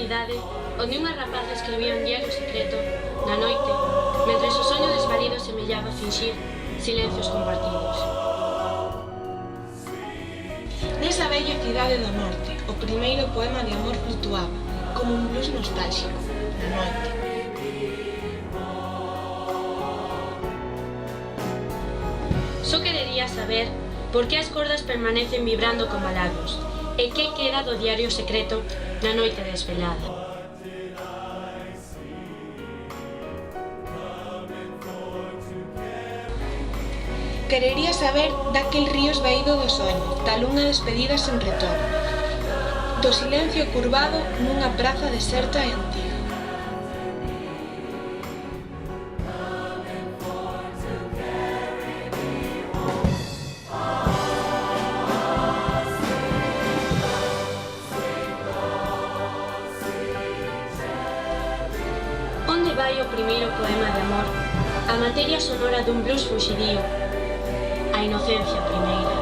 cidade onde unha rapaza escribía un diario secreto na noite, mentres o soño desvalido semellaba fingir silencios compartidos. Nesa bella cidade do norte, o primeiro poema de amor flutuaba, como un blues nostálxico, na noite. Só querería saber por que as cordas permanecen vibrando como lagos e que queda do diario secreto na noite desvelada. Querería saber daquel río esvaído do soño, tal unha despedida sen retorno, do silencio curvado nunha praza deserta e antiga. Onde vai o primeiro poema de amor? A materia sonora dun blues fuxidío, a inocencia primeira.